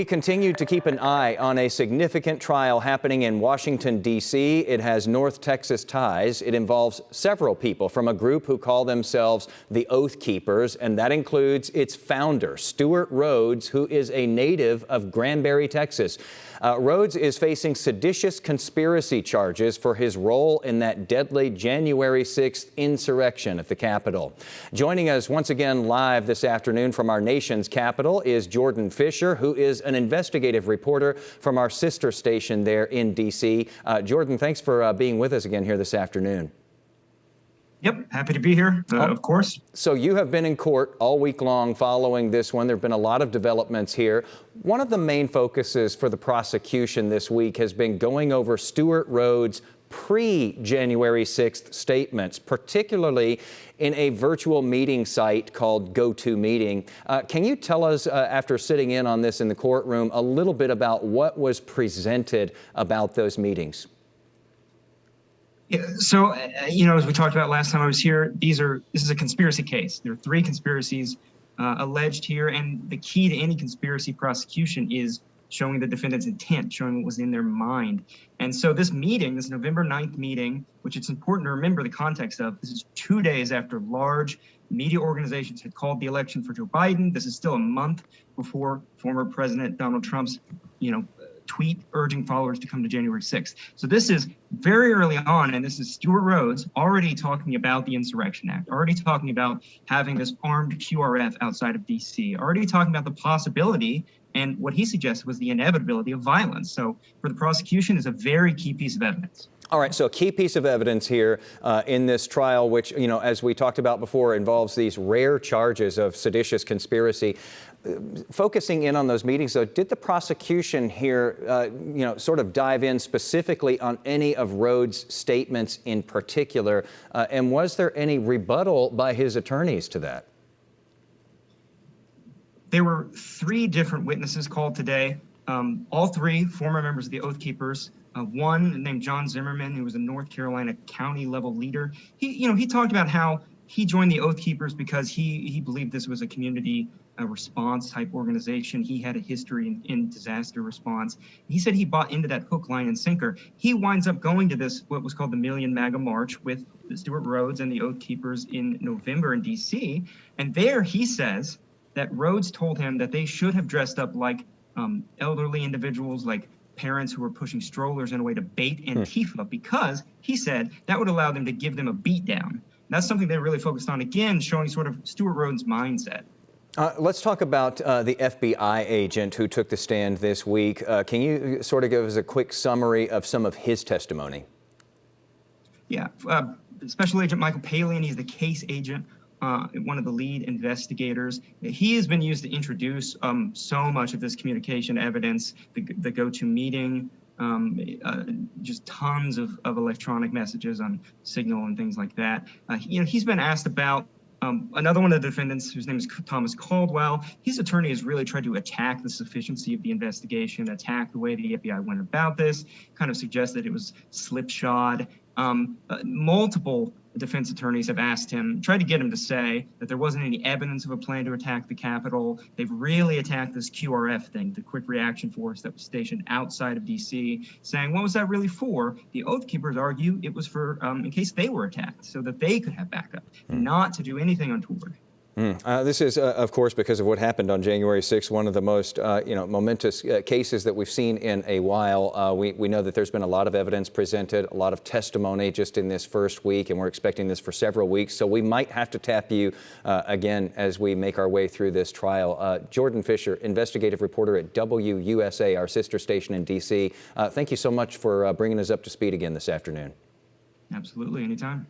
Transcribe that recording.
We continue to keep an eye on a significant trial happening in Washington, D.C. It has North Texas ties. It involves several people from a group who call themselves the Oath Keepers, and that includes its founder, Stewart Rhodes, who is a native of Granbury, Texas. Rhodes is facing seditious conspiracy charges for his role in that deadly January 6th insurrection at the Capitol. Joining us once again live this afternoon from our nation's capital is Jordan Fisher, who is an investigative reporter from our sister station there in D.C. Jordan, thanks for being with us again here this afternoon. Yep, happy to be here, of course. So you have been in court all week long following this one. There have been a lot of developments here. One of the main focuses for the prosecution this week has been going over Stewart Rhodes' pre-January 6th statements, particularly in a virtual meeting site called GoToMeeting. Can you tell us, after sitting in on this in the courtroom, a little bit about what was presented about those meetings? Yeah, so, as we talked about last time I was here, this is a conspiracy case. There are 3 conspiracies alleged here, and the key to any conspiracy prosecution is showing the defendant's intent, showing what was in their mind. And so this meeting, this November 9th meeting, which it's important to remember the context of, this is 2 days after large media organizations had called the election for Joe Biden. This is still a month before former President Donald Trump's, tweet urging followers to come to January 6th. So this is very early on, and this is Stewart Rhodes already talking about the Insurrection Act, already talking about having this armed QRF outside of D.C., already talking about the possibility and what he suggested was the inevitability of violence. So for the prosecution is a very key piece of evidence. All right, so a key piece of evidence here in this trial, which, as we talked about before, involves these rare charges of seditious conspiracy. Focusing in on those meetings, though, did the prosecution here, sort of dive in specifically on any of Rhodes' statements in particular? And was there any rebuttal by his attorneys to that? There were 3 different witnesses called today, all 3 former members of the Oath Keepers. One named John Zimmerman, who was a North Carolina county level leader. He talked about how he joined the Oath Keepers because he believed this was a community response type organization. He had a history in disaster response. He said he bought into that hook, line, and sinker. He winds up going to this, what was called the Million MAGA March with Stewart Rhodes and the Oath Keepers in November in D.C. And there he says that Rhodes told him that they should have dressed up like elderly individuals, like parents who were pushing strollers in a way to bait Antifa, because he said that would allow them to give them a beat down. That's something they really focused on, again, showing sort of Stewart Rhodes' mindset. Let's talk about the FBI agent who took the stand this week. Can you sort of give us a quick summary of some of his testimony? Yeah, Special Agent Michael Palin, he's the case agent, one of the lead investigators. He has been used to introduce so much of this communication evidence, the GoToMeeting, just tons of electronic messages on Signal and things like that. He's been asked about another one of the defendants, whose name is Thomas Caldwell. His attorney has really tried to attack the sufficiency of the investigation, attack the way the FBI went about this, kind of suggest that it was slipshod. Multiple defense attorneys have asked him, tried to get him to say that there wasn't any evidence of a plan to attack the Capitol. They've really attacked this QRF thing, the Quick Reaction Force that was stationed outside of D.C., saying, what was that really for? The Oath Keepers argue it was for in case they were attacked, so that they could have backup, not to do anything untoward. This is, of course, because of what happened on January 6th, one of the most, momentous cases that we've seen in a while. We know that there's been a lot of evidence presented, a lot of testimony just in this first week, and we're expecting this for several weeks. So we might have to tap you again as we make our way through this trial. Jordan Fisher, investigative reporter at WUSA, our sister station in D.C. Thank you so much for bringing us up to speed again this afternoon. Absolutely, anytime.